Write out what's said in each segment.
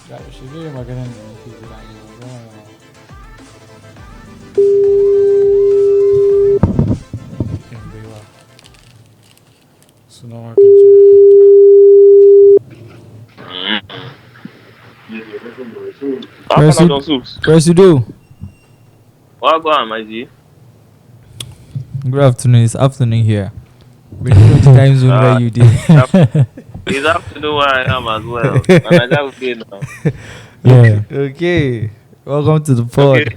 Ya, shi zai yi maganan da nake jira ne ba. Yan baiwa. Sunan wakan Half an hour soups. Presido. What go on, my G? Good afternoon. It's afternoon here. We know the time zone where you did. It's afternoon where I am as well. And I just okay now. Yeah. Okay. Welcome to the pod. Okay.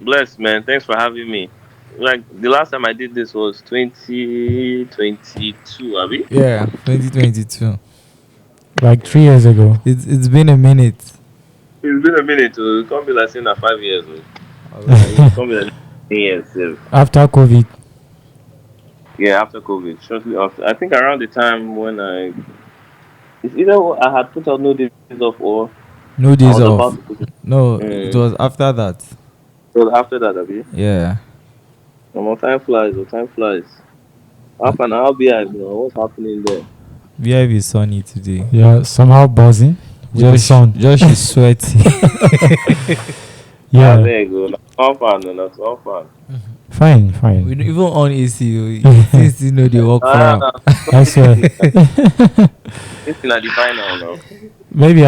Bless, man. Thanks for having me. Like the last time I did this was 2022, Abby. Yeah, 2022. Like 3 years ago. It's been a minute. It's been a minute. It can't be like saying that 5 years. Alright. It can't be like 10 years. After COVID. Yeah, after COVID. Shortly after. I think around the time when it's either I had put out no days off or No I days was off. about to put it. No, it was after that. So after that, Abby. Yeah. More time flies. Time flies. Half an hour behind, what's happening there? VIV is sunny today. Yeah, somehow buzzing with the sun. Just is sweaty. Yeah. There you go. That's all fun. That's all fun. Fine. We don't even on AC. Since you know they work for him. I swear. It's in the final now. Maybe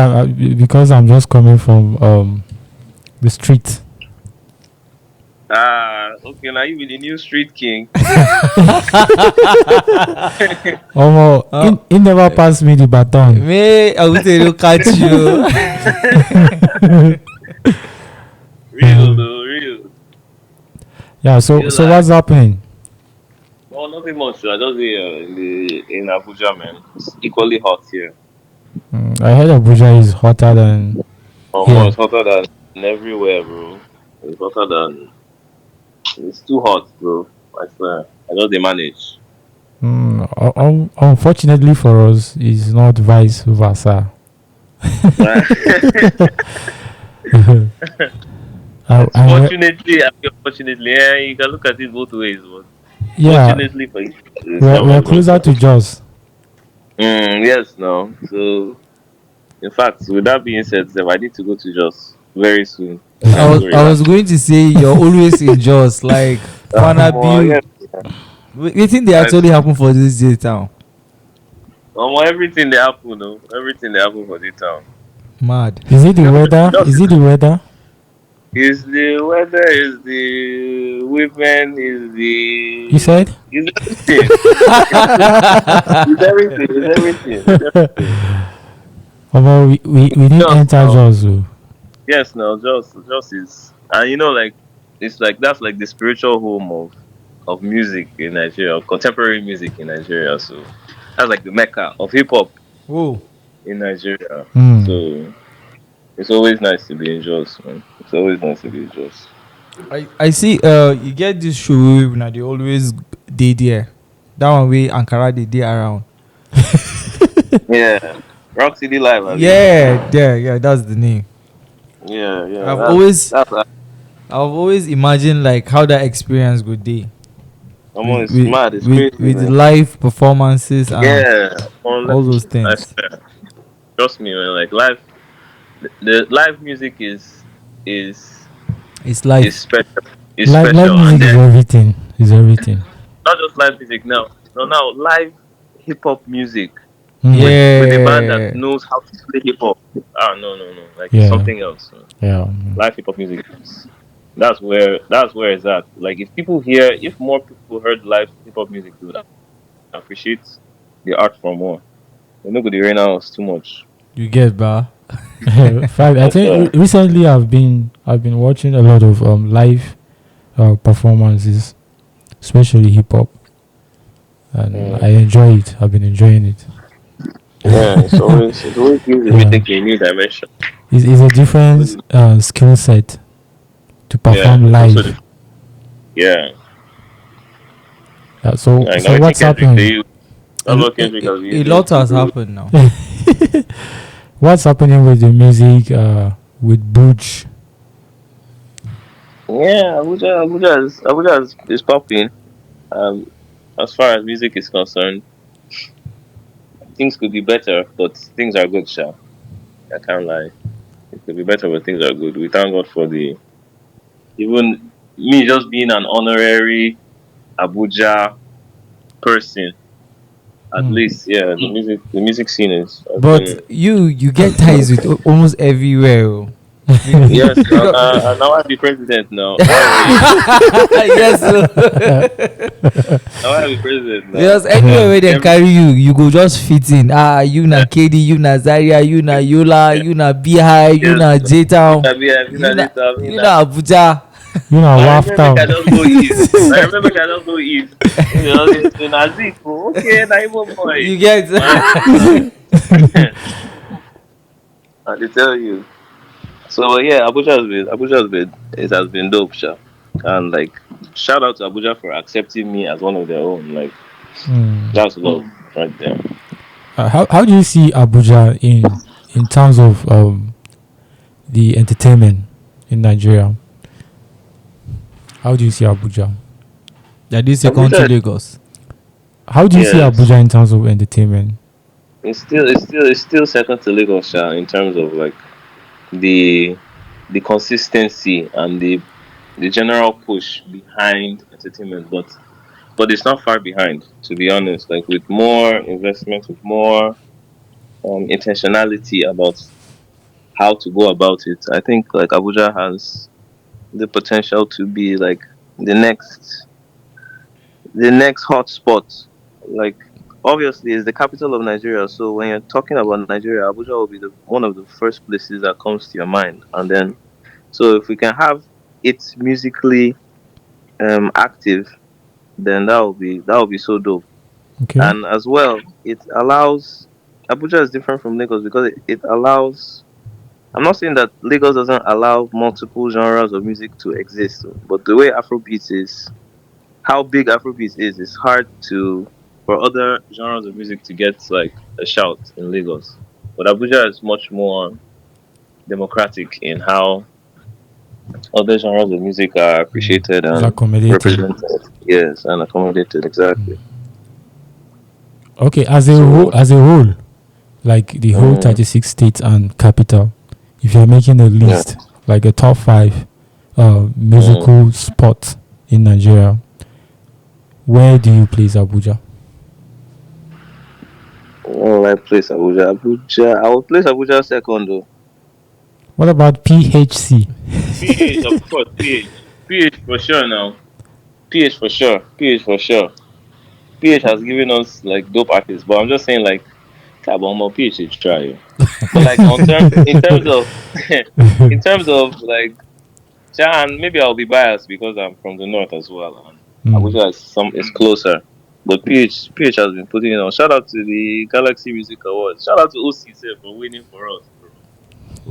because I'm just coming from the street. Okay, now you be the new street king. He never passed me the baton. Me, I will say look at you. Real though, real. Yeah, so what's happening? Well, nothing much. I just here in Abuja, man. It's equally hot here. I heard Abuja is hotter than. Oh, it's hotter than everywhere, bro. It's hotter than. It's too hot, bro. I swear. I just they manage. Unfortunately for us, it's not vice versa. Fortunately, unfortunately, yeah, you can look at it both ways. But yeah, fortunately for you, we're closer to Jos. Yes, no. So, in fact, with that being said, I need to go to Jos very soon. I was going to say you're always in Jos, like yeah. We think they actually happen for this day town. Everything they happen, no. Everything they happen for this town. Mad. Is it the weather? Is it the weather? Is the weather, is the women, is the. You said? Is everything. It's everything. We didn't enter Jos. Yes, no, Jos is, and like it's like that's like the spiritual home of music in Nigeria, of contemporary music in Nigeria. So that's like the mecca of hip hop in Nigeria. So it's always nice to be in Jos, man. It's always nice to be in Jos. I see. You get this show now. They always dey there. That one way Ankara they around. Yeah, Rock City Live. Yeah. That's the name. Yeah. I've always imagined like how that experience would be. It's mad. It's crazy, with man. live performances and all those things. Trust me, man. Like live, the live music is It's live. It's special. Live music is everything. Is everything. Not just live music now. No, now live hip hop music. Yeah. With a band that knows how to play hip hop. No. Like something else. Yeah. Live hip hop music. That's where it's at. Like if more people heard live hip hop music, they would appreciate the art for more. They're not going to rain us too much. You get ba. Fact, I think recently I've been watching a lot of live performances, especially hip hop, and I enjoy it. I've been enjoying it. Yeah, it's always gives everything a new dimension. It's a different skill set to perform live. So what's happening? A lot has happened now. What's happening with the music with Butch? Yeah, Abuja is popping. As far as music is concerned, things could be better, but things are good, sha. I can't lie. It could be better, but things are good. We thank God for the even me just being an honorary Abuja person. At Mm. least, yeah, the music scene has But been. you get ties with almost everywhere. Oh. Yes, now, Because now I be president now. Don't worry. yes, oh. Now I be president now. Because anywhere where they Every carry you, you go just fit in. Ah, you na KD, you na Zaria, you na Yola, you na Bihai, you yes, na J Town, you know this, you na Abuja. You know, I Waft remember make I Town. just go east. I remember make I just go east. You know, in Zik, okay, na Igbo boy. You get Man, I dey tell you. So yeah, it has been dope, sha. And like shout out to Abuja for accepting me as one of their own. Like Mm. that's love right there. How do you see Abuja in terms of the entertainment in Nigeria? How do you see Abuja? that is a country Abuja, Lagos. How do you see yes, Abuja in terms of entertainment? it's still second to Lagos, sha, in terms of like the the consistency and the general push behind entertainment, but it's not far behind, to be honest. Like with more investment, with more intentionality about how to go about it, I think like Abuja has the potential to be like the next the next hot spot. Like obviously, it's the capital of Nigeria, so when you're talking about Nigeria, Abuja will be the one of the first places that comes to your mind, and then so if we can have it musically active, then that will be so dope. Okay. And as well, it allows Abuja is different from Lagos because it allows. I'm not saying that Lagos doesn't allow multiple genres of music to exist, but the way Afrobeat is, how big Afrobeat is, it's hard to for other genres of music to get like a shout in Lagos. But Abuja is much more democratic in how other genres of music are Mm. appreciated It's and accommodated. represented. Yes, and accommodated exactly. Okay, So as a whole, like the whole mm, 36 states and capital, if you're making a yeah. list, like a top five Mm. musical spots in Nigeria, where do you place Abuja? Oh, I place Abuja. Abuja. I will place Abuja second though. What about PHC? PH, of course, PH. PH for sure now. PH for sure. PH for sure. PH has given us like dope artists, but I'm just saying like Kabomo PH should try. Oh. But like in terms of in terms of like and maybe I'll be biased because I'm from the north as well, and Mm. Abuja is closer. But PH has been putting it on. Shout out to the Galaxy Music Awards. Shout out to OC sef for winning for us, bro.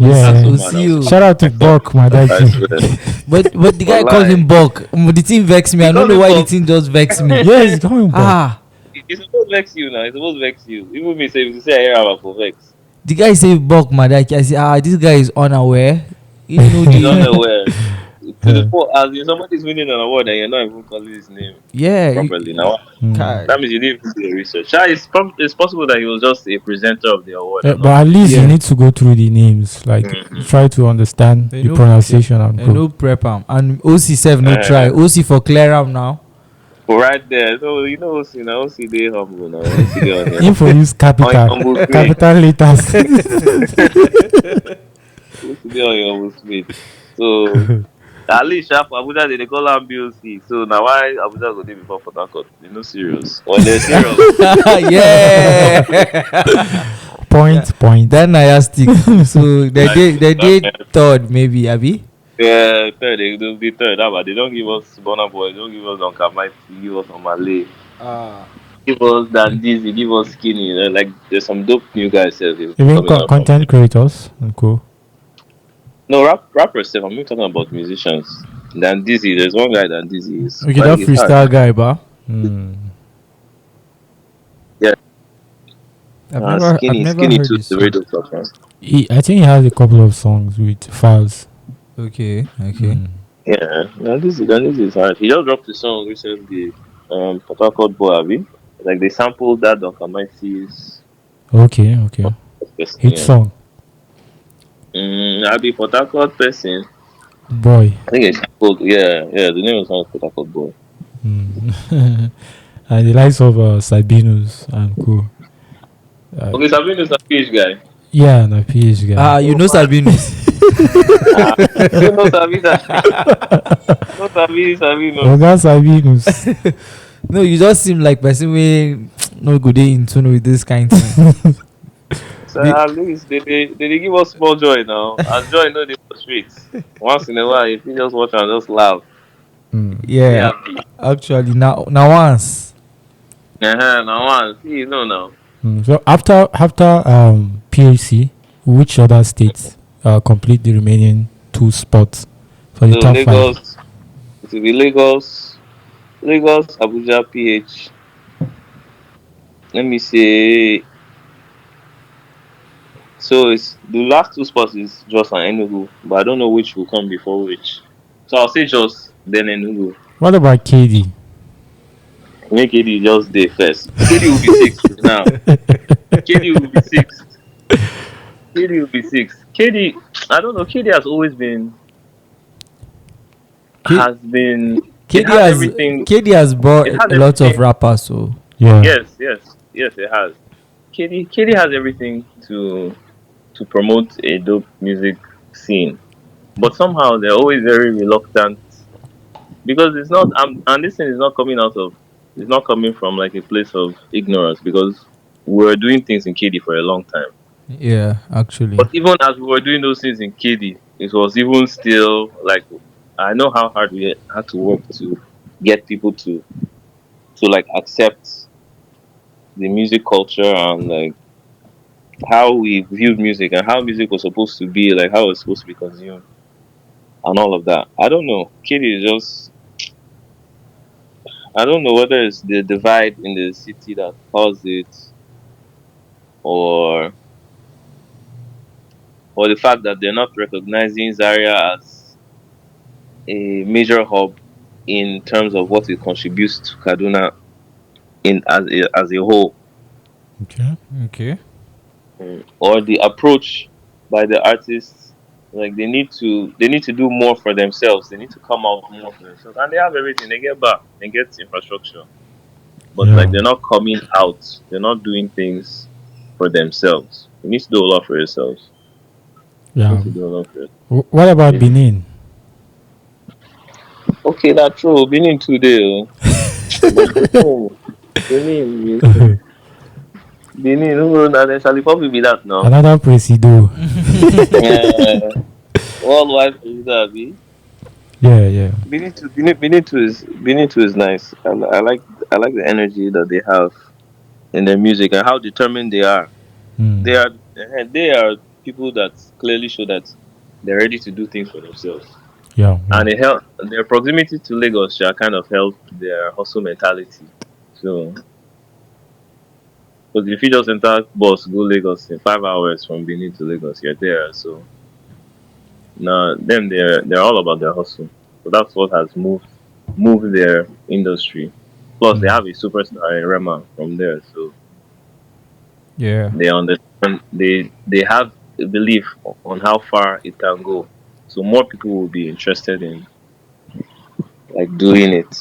That's Yeah. so We'll mad. see I was so you. Shout out to hyped up. Bok I Madaki. swear. But the guy called him Wallahi. Buck. The thing vex me. I don't Because know it's why the for thing just vex me. Yes, coming Bok. Ah, it's supposed to vex you now. It's supposed to vex you. Even me say if you say I hear about for vex. the guy say Buck Madaki. I say this guy is unaware. He didn't know He's the unaware. To the point as in somebody's winning an award and you're not even calling his name yeah. properly now. Mm. Kai. That means you didn't even do your research. Sha, it's possible that he was just a presenter of the award and But not at the. least you Yeah. need to go through the names, like Mhm. try to understand They the know pronunciation and they go. know prep am and OC self no try. Uh, OC for clear am now. but right there, so you know, see now, see they humble now, see they Info use on your capital, humble speed, capital letters. see they on your humble speed. So at least sha for Abuja they call am BOC. So now why Abuja go dey before Port Harcourt? They no serious. When they're serious, yeah. Yeah. Point. That Naya stick. So like, they did third maybe, Abi. yeah, third, they'll be third. How about they don't give us Bonner Boy, they don't give us Don Mighty, give us on Malay, Ah. give us Dan Dizzy, give us Skinny. Like there's some dope new guys here Even coming out from content there. creators and co. No rappers. Sef, I'm not talking about musicians. Dan Dizzy, there's one guy Dan Dizzy is Okay, quite that he's hard. freestyle guy, ba. Mm. Yeah, I've never Skinny heard too. this The song. radio top man. I think he has a couple of songs with files. Okay. Mm. Yeah, Dan Dizzy is hard. He just dropped a song recently. Port Harcourt Boy, Abi. Like they sampled that Don Mighty's Okay. person. Hit Yeah. song. I'll be Port Harcourt person. Boy. I think it's called, yeah, yeah, the name of the song is Port Harcourt Boy. Mm. And the likes of Sabinus and co. Uh, Okay, Sabine is a PH guy. yeah, and a PH guy. Ah, you Oh, know man. Sabinus. Ah, you know Sabine. No Sabine. Oga Sabinus. No, you just seem like person wey no go dey in tune with this kind thing. So Be- at least they give us small joy now. And joy no dey for streets. Once in a while, if you just watch and just laugh, Mm. be yeah, happy. actually, now once. Now one, see, you know now. So after PHC, which other states complete the remaining two spots for the So top five? Lagos, it will be Lagos, Abuja, PH. Let me say. So it's the last two spots is Jos and Enugu, but I don't know which will come before which. So I'll say Jos, then Enugu. What about KD? Make KD just day first. KD will be sixth now. KD will be sixth. KD will be sixth. KD, I don't know. KD has always been K- has been. It KD has has everything. KD has brought It has a lot of everything. rappers. So Yeah. Yes, it has. KD has everything to promote a dope music scene, but somehow they're always very reluctant because it's not. And this thing is not coming out of. It's not coming from like a place of ignorance because we were doing things in KD for a long time. yeah, actually, But even as we were doing those things in KD, it was even still like I know how hard we had to work to get people to like accept the music culture and like how we viewed music and how music was supposed to be, like how it was supposed to be consumed and all of that. I don't know. KD is just I don't know whether it's the divide in the city that caused it or the fact that they're not recognizing Zaria as a major hub in terms of what it contributes to Kaduna in as a whole, Okay. okay. or the approach by the artists. Like they need to do more for themselves. They need to come out more for themselves, and they have everything. They get back, they get infrastructure, but like Yeah. they're not coming out. They're not doing things for themselves. You need to do a lot for yourselves. You Yeah. need to do a lot for yourself. What about Benin? Okay, that's true. Benin today, oh. But Benin, who na then Charlie Poppy be that now? Another presido. Yeah, worldwide president, abi? Yeah, yeah. Benin too is nice. I like the energy that they have in their music and how determined they are. Mm. They are people that clearly show that they're ready to do things for themselves. Yeah, yeah. And it help their proximity to Lagos kind of helped their hustle mentality. So, because if you just enter bus go Lagos in 5 hours from Benin to Lagos, you're there. So now them they're all about their hustle. So that's what has moved their industry. Plus they Mm. have a superstar in Rema from there, so Yeah, they understand they have a belief on how far it can go. So more people will be interested in like doing it.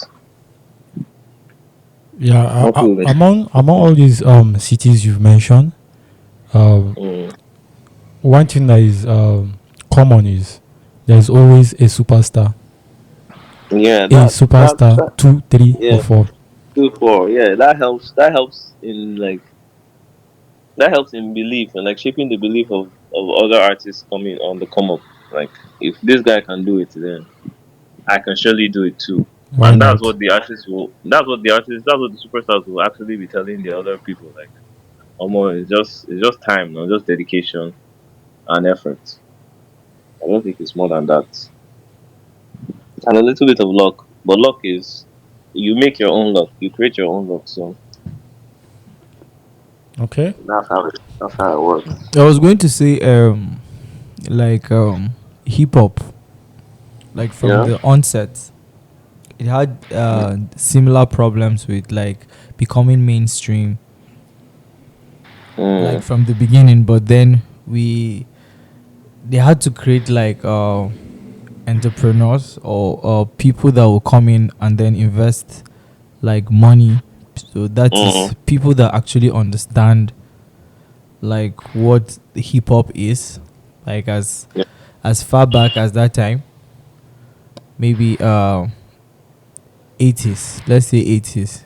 Yeah. More people will Among all these cities you've mentioned, um, mm, one thing that is common is there's always a superstar. yeah, A that, superstar, that 2, 3, or yeah, 4. 2 4. Yeah, that helps in belief and like shaping the belief of other artists coming on the come up. Like if this guy can do it, then I can surely do it too. Why And that's not? what the artists will. That's what the superstars will actually be telling the other people. Like, it's just time, no, just dedication and effort. I don't think it's more than that, and a little bit of luck. But luck is you make your own luck. You create your own luck. So Okay. that's how it works. I was going to say like hip hop, like from Yeah. the onset, it had similar problems with like becoming mainstream, like Mm. from the beginning. But then we they had to create like entrepreneurs or people that will come in and then invest like money. So that is Mm. people that actually understand like what hip hop is, like Yeah. as far back as that time, maybe 80s, let's say 80s,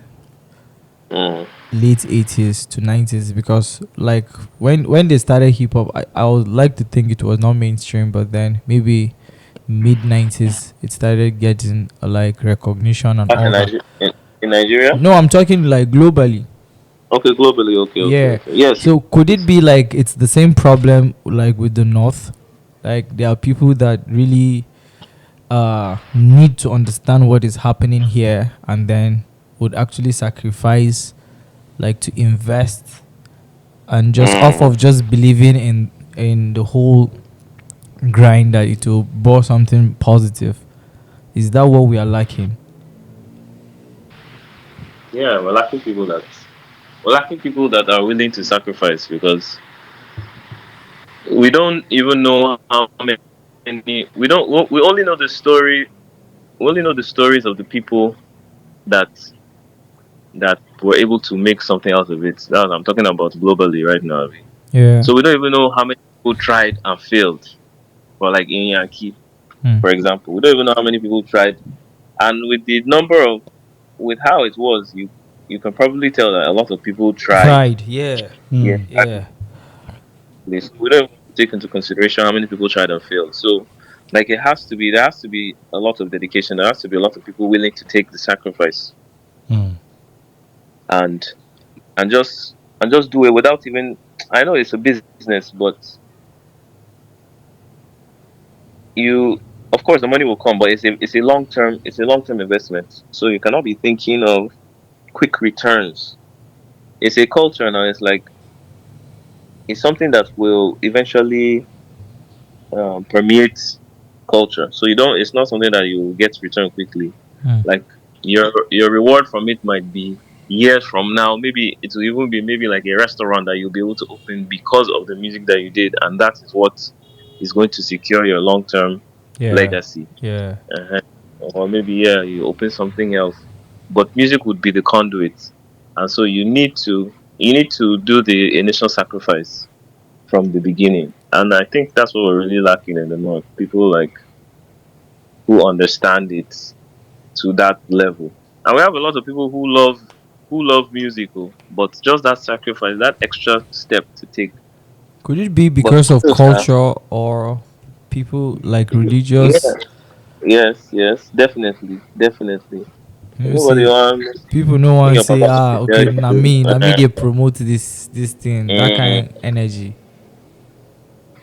Mm. late 80s to 90s, because like when they started hip hop, I would like to think it was not mainstream, but then maybe mid 90s it started getting like recognition and That's all that. In Nigeria. No, I'm talking like globally. Okay, globally. Okay, okay, Yeah. okay. Yes. So could it Yes. be like it's the same problem like with the North? Like there are people that really need to understand what is happening here and then would actually sacrifice like to invest and just off Mm. of just believing in the whole grind that it will bore something positive. Is that what we are lacking? Yeah, we're lacking people that are willing to sacrifice because we don't even know how many. We don't. We only know the story. We only know the stories of the people that were able to make something out of it. That I'm talking about globally right now. Yeah. So we don't even know how many people tried and failed. For like in Yankee, Hmm. for example, we don't even know how many people tried. And with the number of with how it was, you can probably tell that a lot of people tried. Tried. Yeah. Yeah, Mm. Yeah. this we don't take into consideration how many people tried and failed. So, like there has to be a lot of dedication. There has to be a lot of people willing to take the sacrifice Mm. and just do it without even. I know it's a business, but you, of course, the money will come, but it's a long term investment. So you cannot be thinking of quick returns. It's a culture now. It's like it's something that will eventually permeate culture. So you don't. It's not something that you get return quickly. Hmm. Like your reward from it might be years from now. Maybe it will even be maybe like a restaurant that you'll be able to open because of the music that you did, and that is what is going to secure your long term Yeah. legacy. Yeah. uh Or maybe yeah, you open something else, but music would be the conduit, and so you need to do the initial sacrifice from the beginning. And I think that's what we're really lacking in the north. People like who understand it to that level. And we have a lot of people who love music, oh, but just that sacrifice, that extra step to take. Could it be But because of others are, culture or people like yeah, religious? yes, yes, definitely, definitely. You Nobody see, wants people no bring one your say, papa ah, to tell okay, you to. na me they promote this thing, that kind Mhm. energy.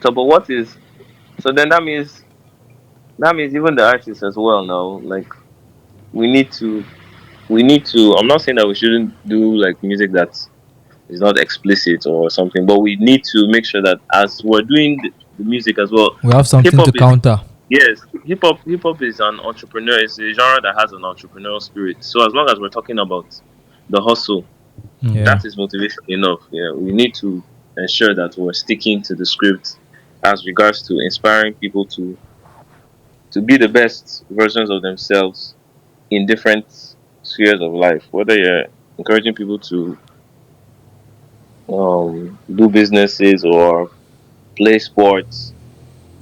So, but what is so then that means even the artists as well now. Like we need to we need to. I'm not saying that we shouldn't do like music that is not explicit or something, but we need to make sure that as we're doing the music as well, We have hip something hop to is counter. yes, hip hop is an entrepreneur. It's a genre that has an entrepreneurial spirit. So as long as we're talking about the hustle, Mm. Yeah. that is motivation enough. Yeah, we need to ensure that we're sticking to the script as regards to inspiring people to be the best versions of themselves in different spheres of life. Whether you're encouraging people to do businesses or play sports,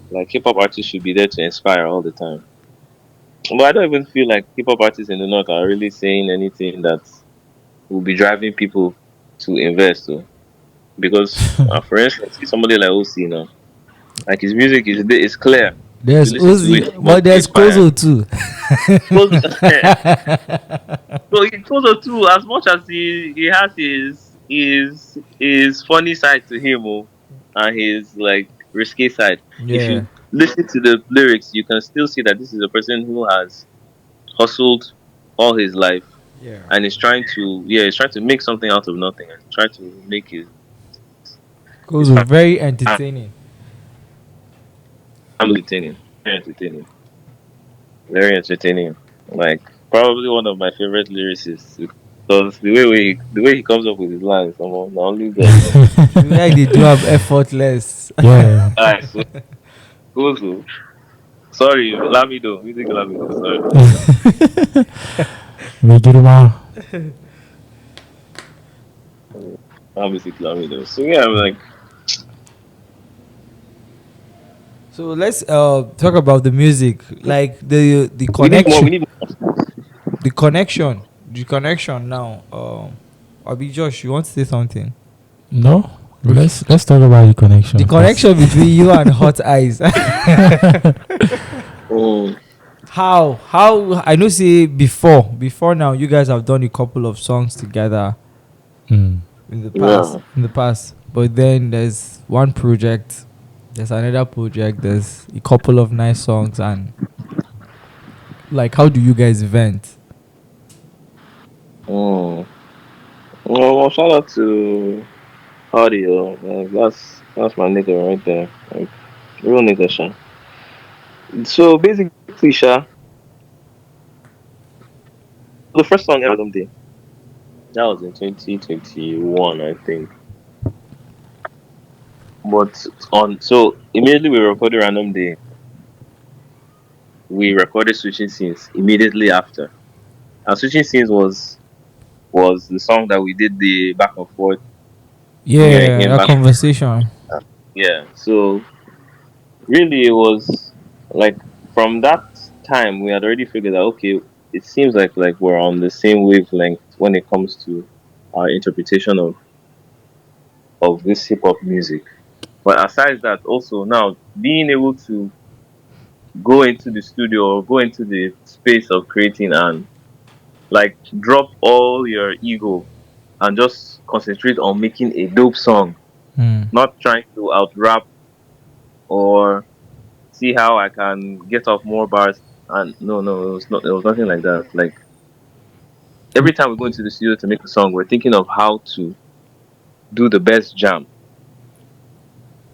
like hip hop artists should be there to inspire all the time. But I don't even feel like hip hop artists in the north are really saying anything that will be driving people to invest. So. Because, for instance, see somebody like OC now, like his music is clear. If you There's listen to it, Uzi, you but must be there's inspired. Kozo too. Kozo, so Kozo too, as much as he has his funny side to him, oh, and his like risky side. If Yeah. you listen to the lyrics, you can still see that this is a person who has hustled all his life Yeah. and he's trying to make something out of nothing and try to make his Kozo very entertaining. family very entertaining. Like probably one of my favorite lyricists because the way he comes up with his lines, I'm not only God. Like they do have effortless. Yeah. Alright, so Ozu. Sorry, Lamido. Music Lamido. Sorry. Megirima. Music Lamido. So yeah, I'm like, So let's talk about the music, like the we need more. connection, We need the connection now. Abi Josh, you want to say something? No, Okay. let's talk about the connection The first. connection between you and Hot Eyes. more. How I know say before now you guys have done a couple of songs together Mm. Yeah. in the past, but then there's one project, there's another project, there's a couple of nice songs, and like how do you guys vent? Mm. Well, shout out to Audio. That's my nigga right there. Like, real nigga, Sha. So basically, Sha, the first song ever album day. That was in 2021, I think. But on so immediately we recorded Random Day. We recorded Switching Scenes immediately after. And Switching Scenes was the song that we did the back and forth, me and Yeah, him that back. conversation. Yeah. So really it was like from that time we had already figured out, okay, it seems like we're on the same wavelength when it comes to our interpretation of this hip hop music. But aside that, also now being able to go into the studio or go into the space of creating and like drop all your ego and just concentrate on making a dope song, Hmm. not trying to out rap or see how I can get off more bars. And no, it was not. It was nothing like that. Like every time we go into the studio to make a song, we're thinking of how to do the best jam.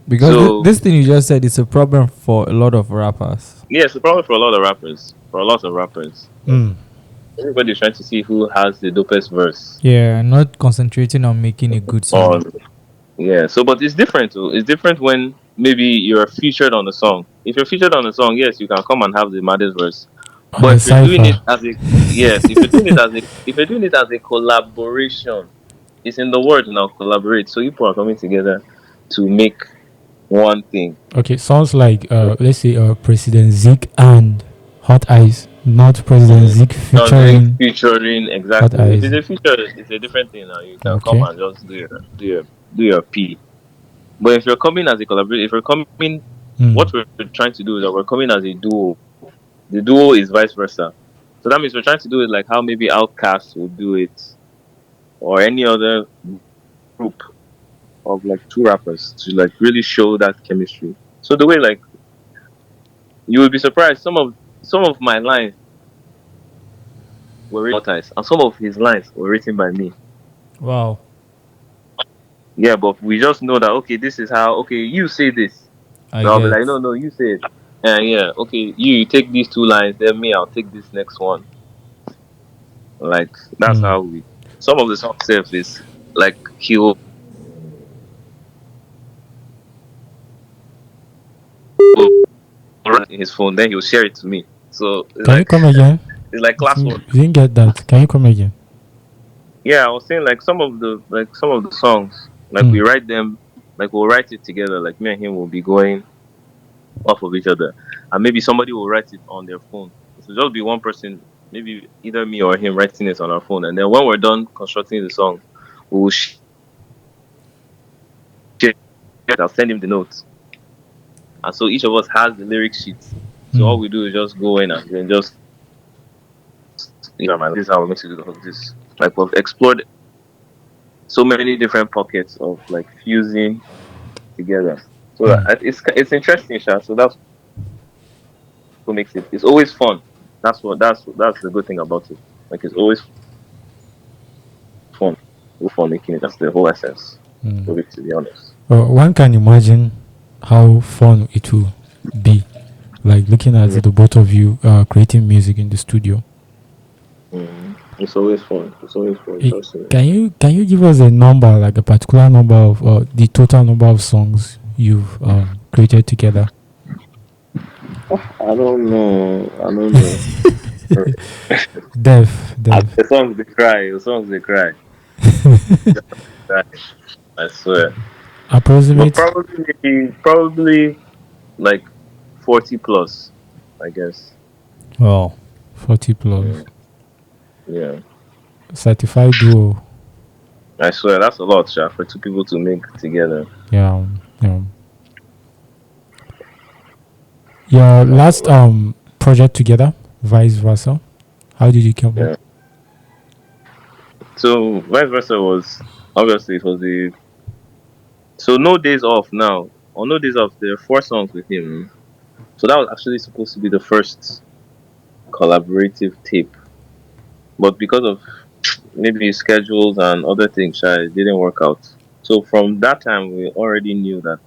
Because So this thing you just said is a problem for a lot of rappers. yeah, it's a problem for a lot of rappers. For a lot of rappers, like, Mm. everybody's trying to see who has the dopest verse. Yeah, not concentrating on making a good On song. yeah, so but it's different too. It's different when maybe you're featured on the song. If you're featured on the song, yes, you can come and have the maddest verse. On But a if you're doing it cipher. as a yes, if you're doing it as a if you're doing it as a collaboration, it's in the word now, collaborate. So people are coming together to make one thing. Okay, sounds like let's say President Zik and Hot Eyes, not President Mm. Zik Music featuring featuring Hot exactly. If Eyes. it's a feature, it's a different thing now. You can come Okay. and just do your P. But if you're coming as a collaborator, if you're coming, Mm. what we're trying to do is that we're coming as a duo. The duo is vice versa. So that means we're trying to do it like how maybe Outcast would do it, or any other group of like two rappers to like really show that chemistry. So the way like you would be surprised, some of my lines were written by Otis, and some of his lines were written by me. Wow. Yeah, but we just know that okay, this is how okay you say this. I So I'll be get. like, no, you say it. And yeah, okay, you take these two lines, then me, I'll take this next one. Like that's Mm. how we. Some of the song self is like he will write in his phone, then he'll share it to me. So it's Can you like come again? it's like classwork. You didn't get that. Can you come again? Yeah, I was saying like some of the songs, like Mm. we write them, like we'll write it together. Like me and him will be going off of each other, and maybe somebody will write it on their phone. So just be one person, maybe either me or him writing it on our phone, and then when we're done constructing the song, we'll share it. I'll send him the notes, and so each of us has the lyric sheets. So Mm. all we do is just go in and then just man, this is how we're going to do the hook. This like we've explored so many different pockets of like fusing together. So Mm. it's interesting, Sha. So that's what makes it. It's always fun. That's the good thing about it. Like it's always fun. It's fun making it. That's the whole essence Mm. of it, to be honest. One can imagine how fun it will be, like looking at Yeah. the both of you creating music in the studio. It's always fun. It's always fun. Eh, Trust me. can you give us a number, like a particular number of the total number of songs you've created together? I don't know. I don't know. Dev. The songs they cry. The songs they cry. Cry. I swear. But Approximate. probably like 40 plus, I guess. Wow, 40 plus. Mm, yeah. Certified duo. I swear that's a lot, Sha, for two people to make together. Yeah, yeah. Your That's a last lot. project together, vice versa. How did you come up? Yeah. So vice versa was obviously it was the so no days off now. On no days off, there are 4 songs with him. So that was actually supposed to be the first collaborative tape. But because of maybe schedules and other things, it didn't work out. So from that time we already knew that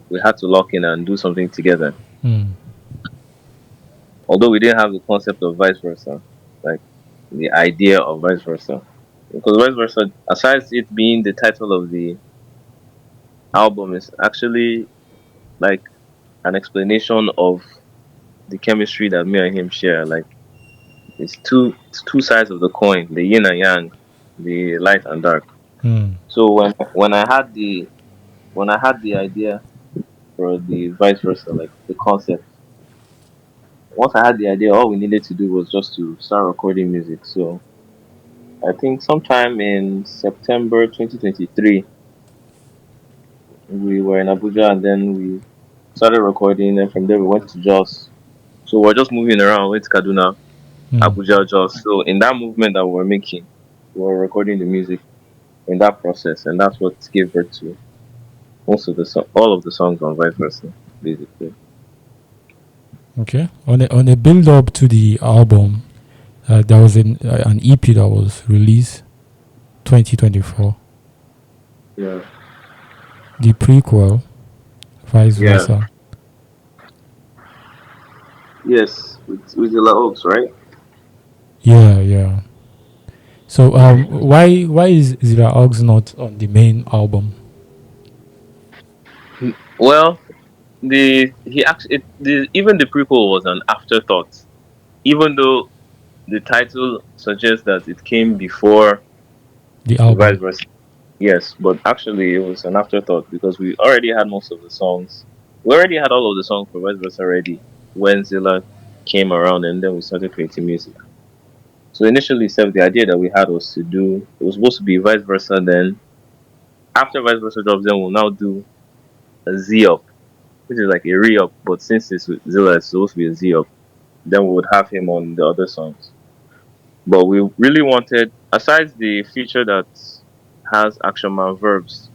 we had to lock in and do something together. Hmm. Although we didn't have the concept of vice versa, like the idea of vice versa. Because vice versa, aside it being the title of the album, is actually like an explanation of the chemistry that me and him share. Like it's two sides of the coin, the yin and yang, the light and dark. Hmm. So when I had the idea for the vice versa, like the concept, once I had the idea, all we needed to do was just to start recording music. So I think sometime in September 2023, we were in Abuja and then we started recording. And from there, we went to Jos. So we're just moving around. Went to Kaduna, Hmm. Abuja, Jos. So in that movement that we're making, we were recording the music in that process, and that's what gave birth to most of all of the songs on Vice Versa, basically. Okay. On a build up to the album, there was an EP that was released 2024. Yeah. The prequel, vice Yeah. versa. Yes. With the Oaks, right? Yeah, yeah. So why is Zira Ogs not on the main album? Well, the he actually even the prequel was an afterthought, even though the title suggests that it came before The Vice album. Versa. Yes, but actually it was an afterthought because we already had most of the songs. We already had all of the songs for Vice Versa ready when Zilla came around, and then we started creating music. So initially, Seth, the idea that we had was to do it was supposed to be Vice Versa. Then after Vice Versa drops, then we'll now do a Z up, which is like a re up. But since it's with Zilla, it's supposed to be a Z up. Then we would have him on the other songs. But we really wanted, aside the feature that has action man verbs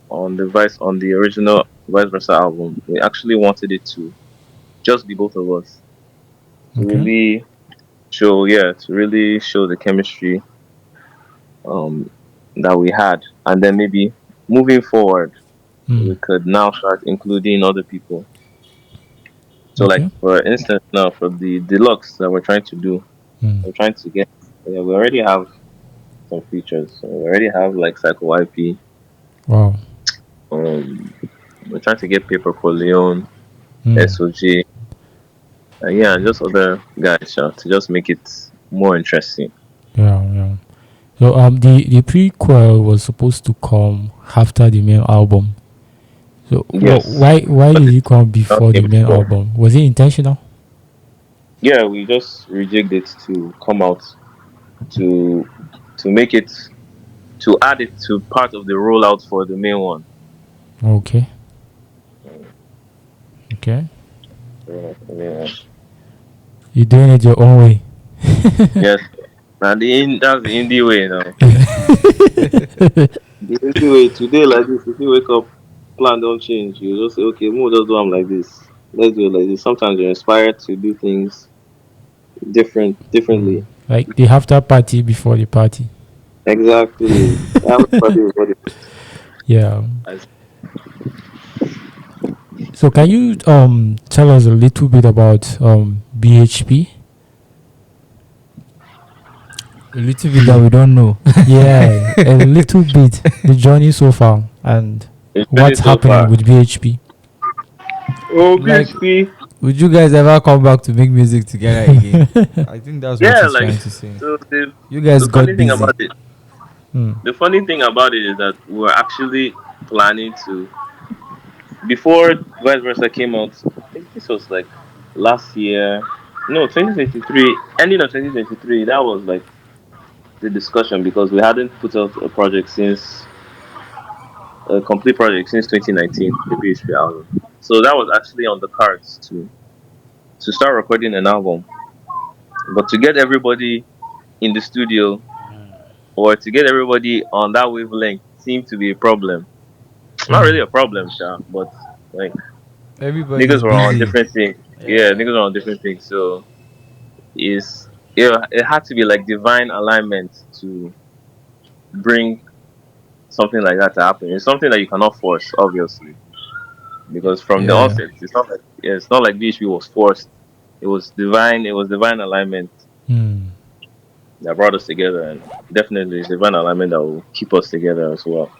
on the original Vice Versa album, we actually wanted it to just be both of us to Okay. really to really show the chemistry um that we had, and then maybe moving forward Hmm. we could now start including other people. So like Okay. for instance now for the deluxe that we're trying to do, Hmm. we're trying to get yeah, we already have some features. So we already have like Psycho YP. Wow. Um, we're trying to get Paper for Leon, Hmm. SOG, and yeah, just other guys to just make it more interesting. Yeah, yeah. So the prequel was supposed to come after the main album. So Yes, why but did it's it come not before the came main before. album? Was it intentional? Yeah, we just rejigged it to come out to to make it to add it to part of the rollout for the main one. Okay. Okay. Yeah. You're doing it your own way. Yes, and that's the indie way now. The indie way today like this. If you wake up, plan don't change. You just say, okay, we'll just do them like this. Let's do it like this. Sometimes you're inspired to do things differently. Like the after party before the party. Exactly. Everybody is what Yeah. it So can you tell us a little bit about BHP? A little bit that we don't know. Yeah, a little bit. The journey so far and is. It's what's so happening far. with BHP. Oh, Like BHP. Would you guys ever come back to make music together again? I think that's what Yeah, he's like trying to say. so You guys the funny got thing busy. about it, Hmm. the funny thing about it is that we're actually planning to before Vice Versa came out. I think this was like last year. No, 2023, ending of 2023. That was like the discussion because we hadn't put out a complete project since 2019, the BHP album. So that was actually on the cards to start recording an album, but to get everybody in the studio or to get everybody on that wavelength seemed to be a problem. Not Hmm. really a problem, sha, but like Everybody's niggas were on busy. different things. Yeah, Yeah. niggas were on different things. So it's it had to be like divine alignment to bring something like that to happen. It's something that you cannot force, obviously, because from the Yeah. onset, it's not like BHP was forced. It was divine. It was divine alignment Hmm. that brought us together, and definitely it's divine alignment that will keep us together as well.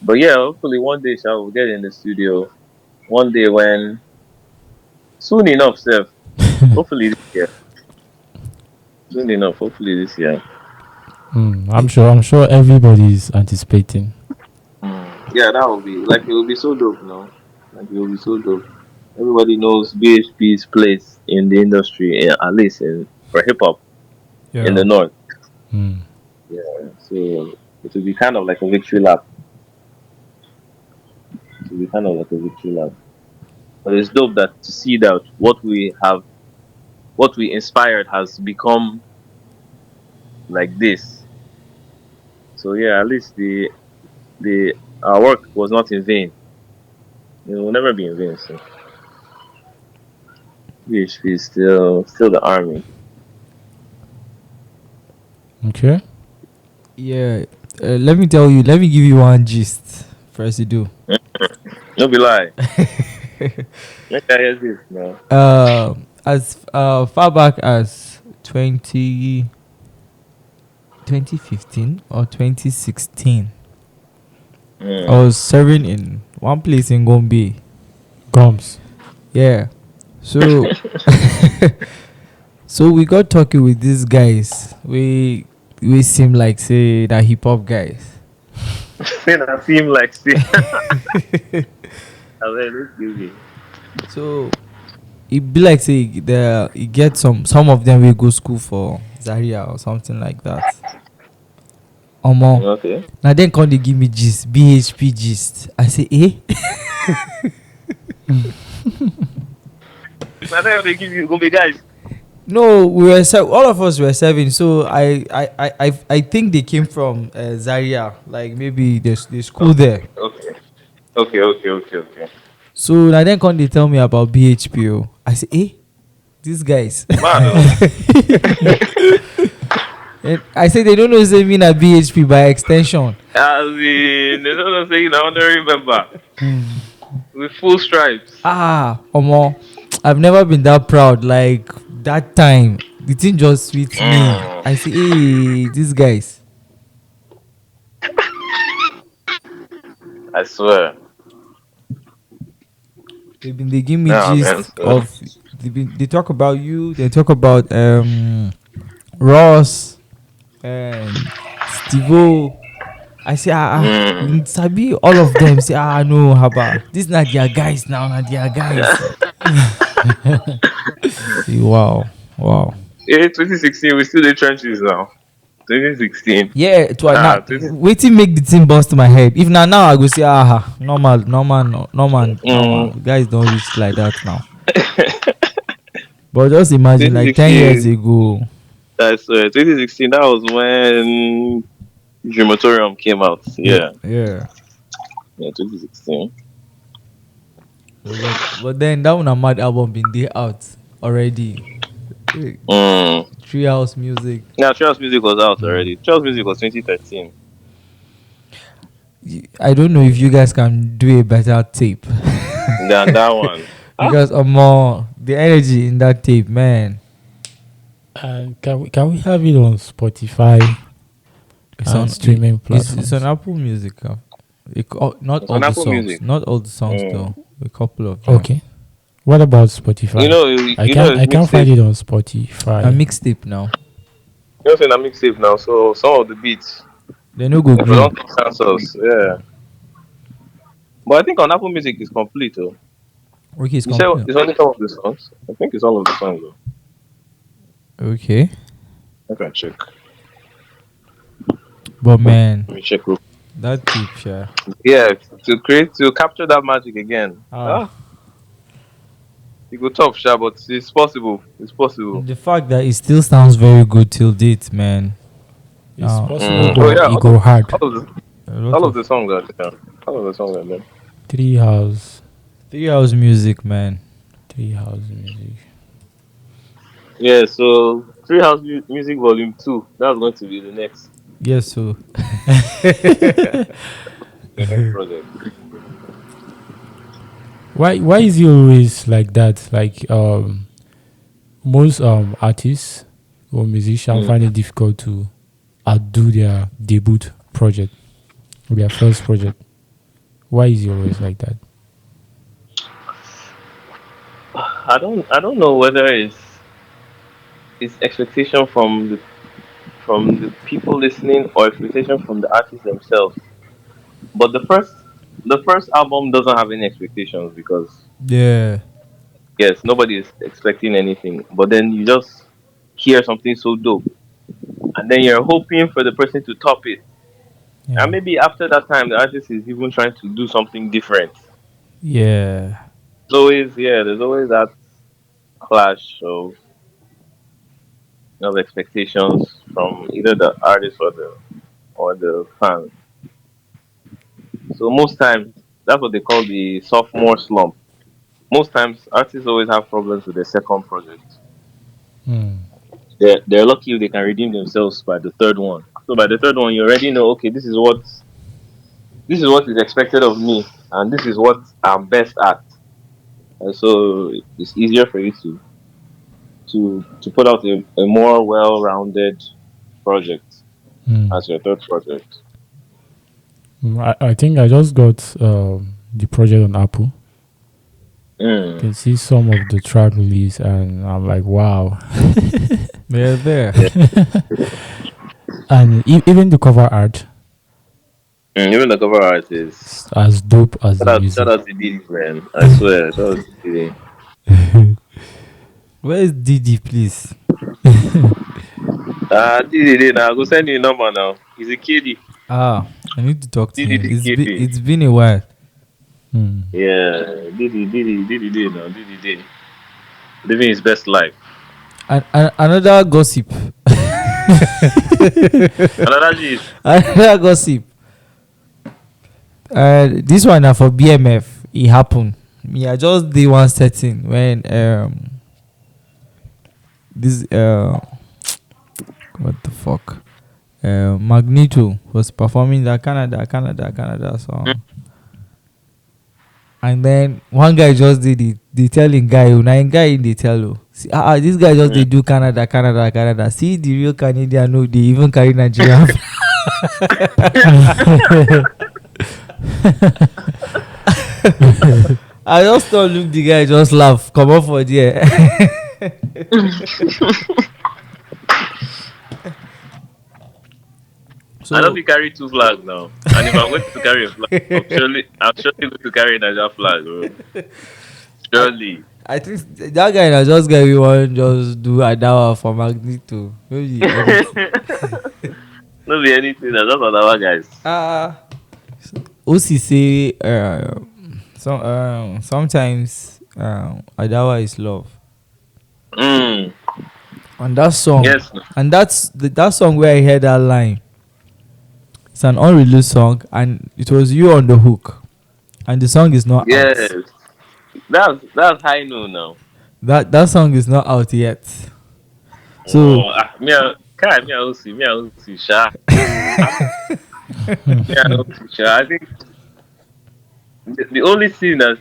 But yeah, hopefully one day shall we get in the studio. One day when soon enough, Steph. Hopefully this year. Soon enough, hopefully this year. Hmm. I'm sure everybody's anticipating. Yeah, that will be like it will be so dope, no? Like it will be so dope. Everybody knows BHP's place in the industry, at least for hip hop in the Yeah. north. Hmm. Yeah, so it will be kind of like a victory lap. It will be kind of like a victory lap. But it's dope that to see that what we inspired has become like this. So yeah, at least the our work was not in vain. It will never be in vain. So BHP is still the army. Okay. Yeah. Let me tell you. Let me give you one gist. First, you do. No be lie. Let I hear this now. As far back as 2015 or 2016, I Mm. was serving in one place in Gombe. Gums. Yeah. So so we got talking with these guys. We seem like say that hip hop guys. Say that seem like see. I mean, excuse me. So it be like say the you get some of them will go school for Zaria or something like that. Omo. Okay. Now then come they give me gist, BHP gist. I say, eh? Now they give you go be guys. No, all of us were serving. So I think they came from Zaria, like maybe the school there. Okay. Okay. So now then come they tell me about BHP. I say, eh? These guys. Mad. Oh. And I say they don't know say me na BHP by extension. As in, they don't know say you don't remember. With full stripes. Ah, Omo, I've never been that proud. Like that time, the thing just sweet me. Mm. I say, hey, these guys. I swear. They give me Yeah, man. gist So. of they talk about you. They talk about Ross and Stevo. I say Mm. Sabi all of them say no haba. This not their guys now, not their guys. See, wow. Yeah, 2016, we still in trenches now. 2016. Yeah, it was Ah, not waiting make the thing bust my head. If now I go say normal. Mm. Guys don't reach like that now. But just imagine like 10 years 2016. ago. That's 2016. That was when Dreamatorium came out. Yeah, Yeah. yeah. Yeah, 2016. But then that one a mad album been there out already. Eh, Mm. Treehouse music. Yeah, Charles Music was out already. Charles Music was 2013. I don't know if you guys can do a better tape. Than that one. Because more the energy in that tape, man. Can we have it on Spotify It's and on streaming it's on platforms? Apple Music. Not It's all on the Apple songs. Music. Not all the songs Mm. though. A couple of them. Okay. What about You Spotify? know, I you know, can't it's I can't find mixtape. it on A Spotify. mixtape now. You know, saying a mixtape now. So some of the beats, They no go if we green. don't take sensors, yeah. But I think on Apple Music is complete. Oh, Okay, it's you said complete. it's only some of the songs. I think it's all of the songs. Though. Okay, I can check. but man, Let me check. Real that tip, yeah. Yeah, to capture that magic again. Ah, It go tough, sha, but it's possible. It's possible. the fact that it still sounds very good till date, man. It's Now, possible, Oh but yeah, it go hard. all of the a lot all of of the songs are there. All of the songs are there. Three house, 3 hours music, man. three house music. Yeah, so Treehouse Music Volume 2. That's going to be Yes, so the next project. Why is he always like that? Like most artists or musicians Mm. find it difficult to outdo their debut project, their first project. Why is he always like that? I don't know whether it's expectation from the people listening or expectation from the artists themselves. But the first album doesn't have any expectations because yeah, yes, nobody is expecting anything. But then you just hear something so dope, and then you're hoping for the person to top it. And Yeah. maybe after that time, the artist is even trying to do something different. yeah, There's always that clash of expectations from either the artist or the fan. So most times that's what they call the sophomore slump. Most times artists always have problems with their second project. Hmm. They're lucky if they can redeem themselves by the third one. So by the third one, you already know, okay, this is what is expected of me, and this is what I'm best at. And so it's easier for you to put out a more well-rounded project Hmm. as your third project. I think I just got the project on Apple. Mm. Can see some of the track list, and I'm like, wow. they're there. And even the cover art Even the cover art is is as dope as the shout music. out to Diddy, man. I swear, shout out to Diddy. Where is Didi, please? Diddy, now I go send you a number now. He's a kiddie. Ah, I need to talk to Diddy him. the kiddie. It's been a while. Hmm. Yeah, Diddy, now Diddy, living his best life. And another gossip. Another G is Another gossip. This one now for BMF. It happened. Me, I just did one setting when this what the fuck, Magneto was performing the Canada song, and then one guy just did it. They telling guy, oh, now guy in they tell you, see, this guy just they do Canada. See the real Canadian, no, they even carry Nigerian. I just don't look the guy, just laugh, come on for there. I don't So be carry two flags now. And if I'm going to carry a flag, I'm surely going to carry a Niger flag, bro. I, Surely. I think that guy na just get everyone just do adawa for Magneto. Maybe anything. No be anything, that's just other guys. OC say sometimes adawa is love. Mm. And that song, Yes. and that song where I heard that line. It's an unreleased song, and it was you on the hook, and the song is not out. Yes. That's high noon now. That song is not out yet. So Oh, me I don't see sha. Me I don't see sha. I think the only thing that's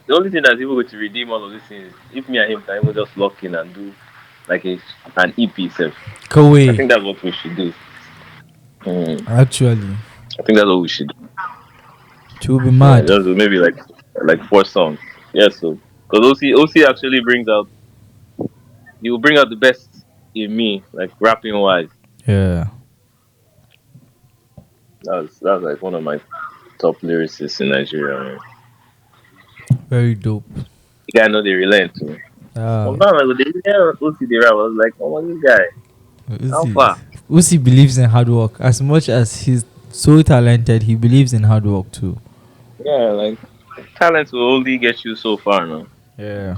even going to redeem all of these things is if me and him can even just lock in and do like an EP self. I Kowe, think that's what we should do. actually, I think that's what we should do. she will be Yeah, mad. just do maybe like 4 songs. Yes, so. Because OC actually brings out, he will bring out the best in me, like rapping wise. Yeah. That's like one of my top lyricists in Nigeria. Man. Very dope. You guys know they relent to. Ah, Sometimes like they hear OC the rap, I was like, oh my this guy, how Uzi. far? Uzi believes in hard work. As much as he's so talented, he believes in hard work too. Yeah, like talent will only get you so far, no. Yeah.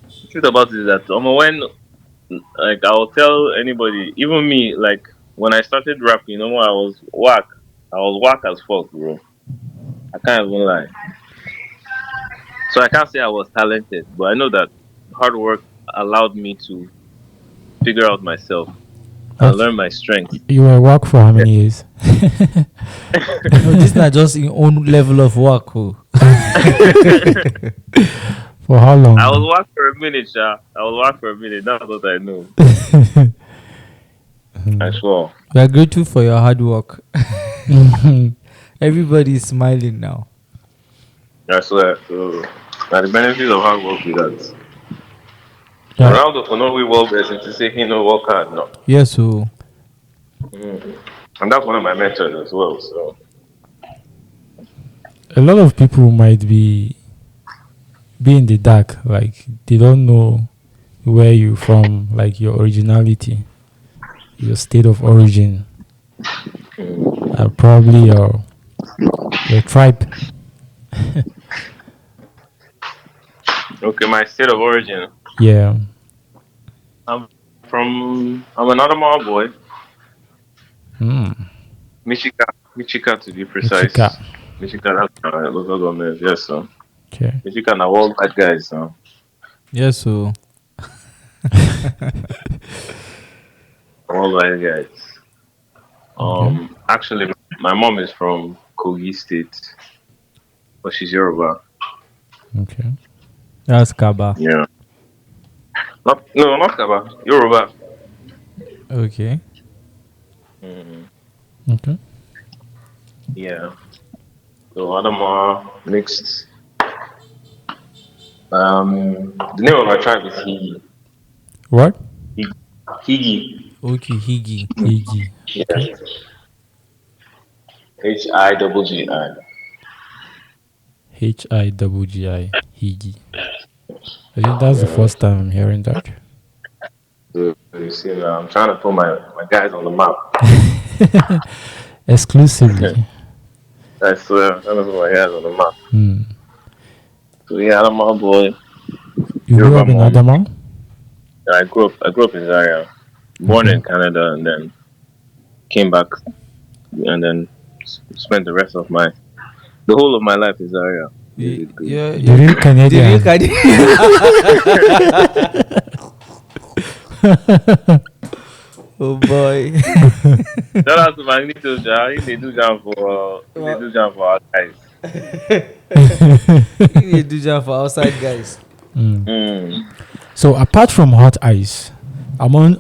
The truth about it is that when like I'll tell anybody, even me, like when I started rapping, I was whack. I was whack as fuck, bro. I can't even lie. So I can't say I was talented, but I know that hard work allowed me to figure out myself and Okay. learn my strengths. You were work for how Yeah. many years? No, this not just in own level of work. Oh. For how I was long? whack for a minute, Sha. I was whack for a minute. That's what I know. I swear. We are grateful for your hard work. Everybody is smiling now. I swear. So, now the benefits of hard work is that Yeah, Ronaldo for no we work best to say he no work hard, no. Yes, so And that's one of my mentors as well. So a lot of people might be in the dark, like they don't know where you from, like your originality, your state of origin, probably your tribe. okay, my state of origin. Yeah. I'm I'm an Adamawa boy. Hmm. Michika to be Michika. precise. Michika, that's my local government, yes, so. Okay. Michika are worldwide guys, so. yes, so Worldwide guys. Okay. Actually, my mom is from Kogi State, but she's Yoruba. Okay. that's Kaba. Yeah. Not Kaba. Yoruba. Okay. Mm, Okay. yeah. So Adamawa mixed. The name of my tribe is Higi. What? Higi. Okay, Higi. Higi. Okay. Yeah. HIGGI. HIGGI. Higi. I think that's the Yeah. first time I'm hearing that. So you see, now I'm trying to put my guys on the map. Exclusively. I swear, I'm trying to put my guys on the map. Hmm. So yeah, Adamawa boy, You grew Yoruba up in mom. Adama? I grew up in Zaria, born Okay. in Canada, and then came back, and then spent the whole of my life in Zaria, basically. Yeah, The real the real Canadian. Oh boy. Shout out to Magneto, Ja. They do jam for our guys. You need to do job for outside guys. Hmm. Mm. So apart from Hot Ice, among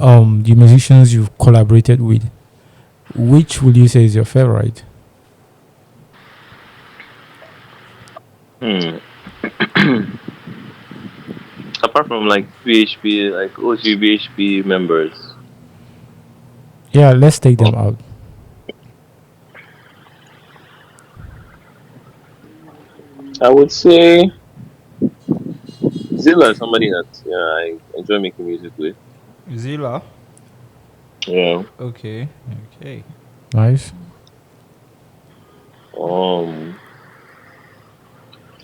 the musicians you've collaborated with, which would you say is your favorite? Hmm. Apart from like BHP, like OG BHP members, Yeah, let's take them out. I would say Zilla is somebody that I enjoy making music with. Zilla. Yeah. Okay. Okay. Nice. Um,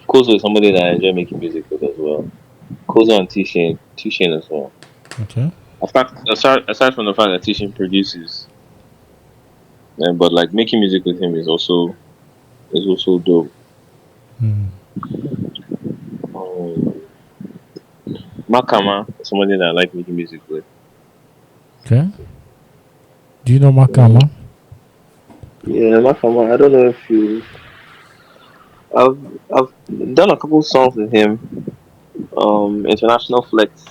Kozo is somebody that I enjoy making music with as well. Kozo and T-Shane as well. Okay. Aside from the fact that T-Shane produces, but like making music with him is also dope. Hmm. Um, Makama is somebody that I like making music with. Okay. Do you know Makama? Yeah, Makama. I don't know if you. I've done a couple songs with him. International Flex.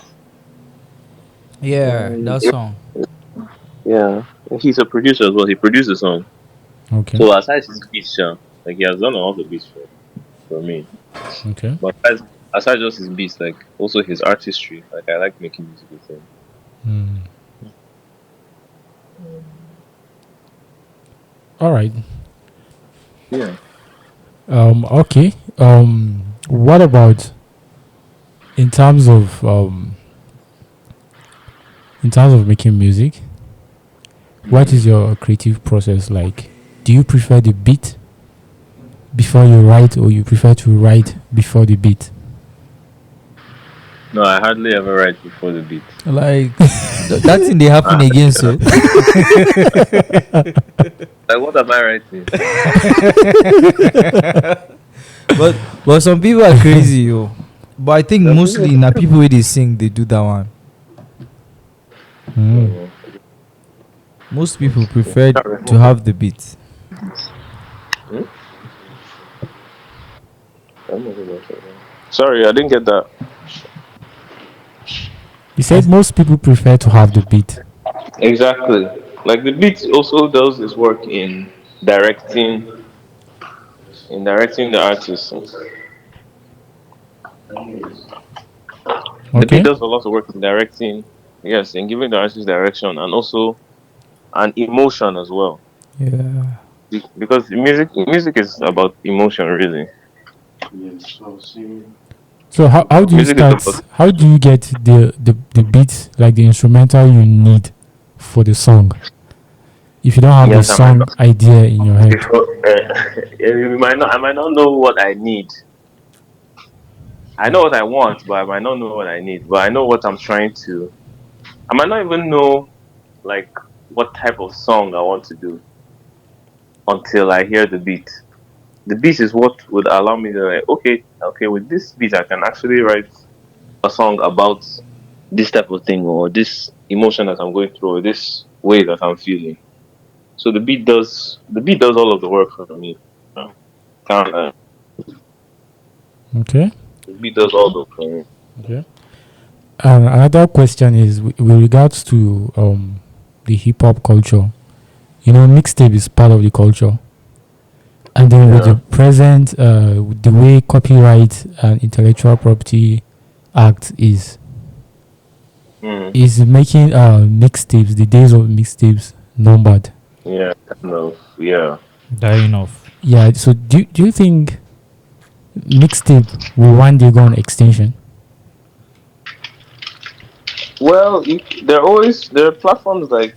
Yeah, that song. Yeah, and he's a producer as well. He produced the song. Okay. So aside his beats, like he has done all the beats for me. Okay. But aside just his beats, like also his artistry. Like I like making music with him. Mm. All right. Yeah. Okay. What about in terms of making music? What is your creative process like? Do you prefer the beat before you write, or you prefer to write before the beat? No, I hardly ever write before the beat. Like that thing they happen Ah, again, yeah. so Like what am I writing? but some people are crazy, yo. But I think Some mostly people. now people when they sing they do that one. Mm. Mm. Most people prefer Can't to remember. have the beat. Hmm? I'm not really sure. Sorry, I didn't get that. You said most people prefer to have the beat. Exactly. Like the beat also does its work directing the artist. The beat Okay. does a lot of work in directing, yes, in giving the artist direction and also an emotion as well. Yeah. Because music is about emotion, really. So how do you Music is about start? How do you get the beats, like the instrumental you need for the song, if you don't have the yes, I might song not. idea in your head? I might not know what I need. I know what I want, but I might not know what I need. But I know what I'm trying to. I might not even know like what type of song I want to do until I hear the beat. The beat is what would allow me to like, okay, with this beat I can actually write a song about this type of thing or this emotion that I'm going through or this way that I'm feeling. So the beat does all of the work for me. Can't Okay. The beat does all the work for me. Okay. Another question is with regards to the hip hop culture. You know, mixtape is part of the culture, and then with the Yeah. present, with the way copyright and intellectual property act Mm. is making mixtapes, the days of mixtapes, numbered. Yeah, kind of. Yeah. Dying off. Yeah. So do you think mixtape will one day go on extinction? Well, there are platforms like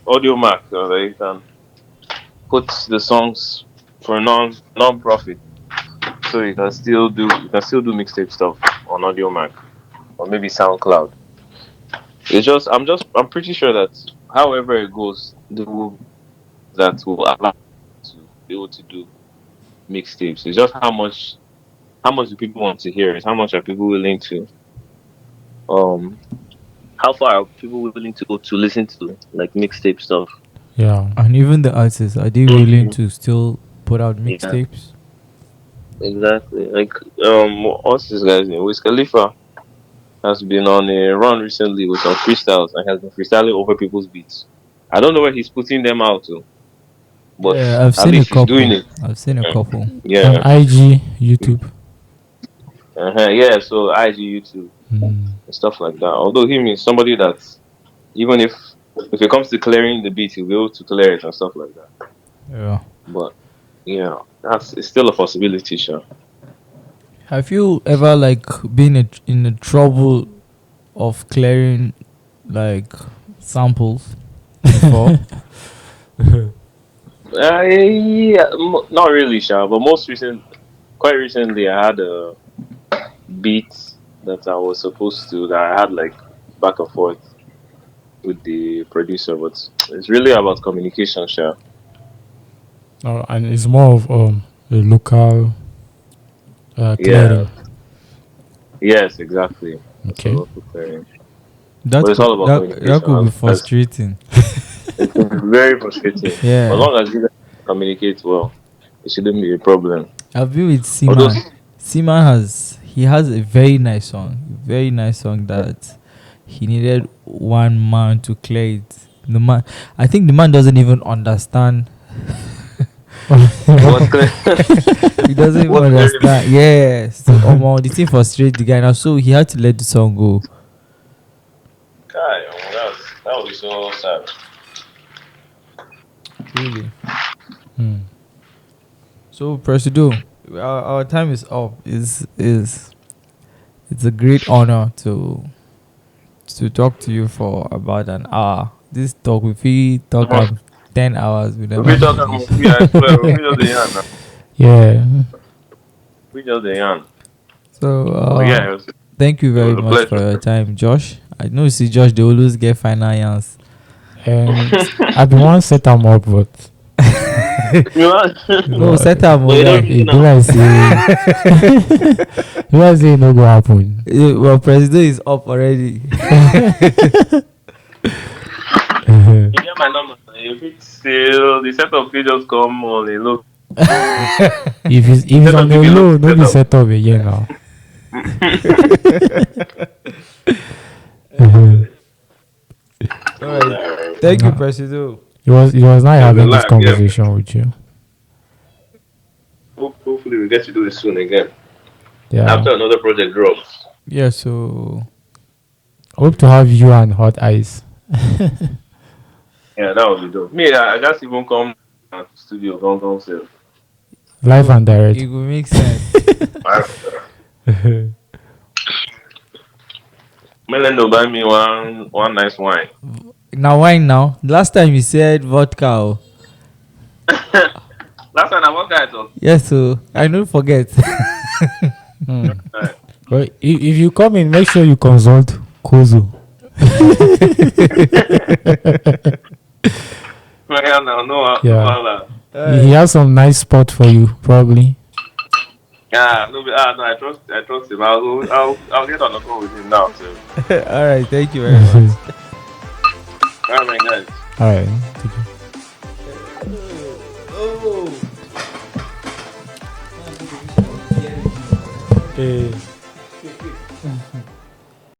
AudioMac where you can put the songs for non-profit, so you can still do mixtape stuff on AudioMac or maybe SoundCloud. I'm pretty sure that however it goes, there will that will allow to be able to do mixtapes. It's just how much do people want to hear it? How much are people willing to um how far are people willing to go to listen to like mixtape stuff? Yeah. And even the artists, are they willing to still put out Yeah, mixtapes? exactly. Like what's this guy's name? Wiz Khalifa has been on a run recently with some freestyles and has been freestyling over people's beats. I don't know where he's putting them out to, but Yeah, I've at seen a least he's doing couple. it. I've seen a couple. On Yeah. IG, YouTube. Yeah, so IG, YouTube, Mm. and stuff like that. Although him is somebody that even if it comes to clearing the beat, he'll be able to clear it and stuff like that. Yeah. But yeah, it's still a possibility, sure. Have you ever like been in the trouble of clearing like samples before? Yeah, not really, sure. But quite recently, I had a beat that I was supposed to that I had like back and forth with the producer, but it's really about communication, sure. And it's more of a local Yeah. clearing. Yes, exactly. That's a Okay. local clearing. But That it's could all about that communication. could be As frustrating. it's very frustrating. As Yeah. long as you guys communicate well, it shouldn't be a problem. I've been with Although, Seaman. Seaman has a very nice song that he needed one man to clear it. The man, I think the man doesn't even understand. what's clear? He doesn't even What the lyrics? understand. Yeah. So the thing frustrated the guy now. So he had to let the song go. Guy, that would be so sad. Really. Hmm. So Presido, our time is up. It's a great honor to talk to you for about an hour. This talk, if we talk 10 hours, we never We talk finish. about I swear, we just the yarn now. Yeah. We just the yarn. So Oh yeah, thank you it very was a much for your pleasure. time, Josh. I know you see Josh, they always get final answers. And I be one set them up, but You know? No, set up, But you don't guy. it know. be like say, be like say no go happen. Well, President is up already. You get my number. If it's still the setup fee just come on a look. If it's Setup on the give you low, look no be setup. set up again now. All right. Thank you, President. It was nice Yeah, the having this live, yeah. conversation with you. Hopefully we get to do this soon again. Yeah. After another project drops. Yeah, so Hope to have you and Hot Eyes. Yeah, that would be dope. Me, I just even come to studio, come self. Live and direct. it will make sense. Melendo buy me one nice wine. Now wine now. Last time you said vodka. Oh. Last time I worked at it. Yes, so I don't forget. Hmm. But if you come in, make sure you consult Kozu. No, Yeah. He has some nice spot for you, probably. no, I trust him. I'll get on the call with him now. So, All right, thank you very much. all right, guys. All right. Oh. Hey.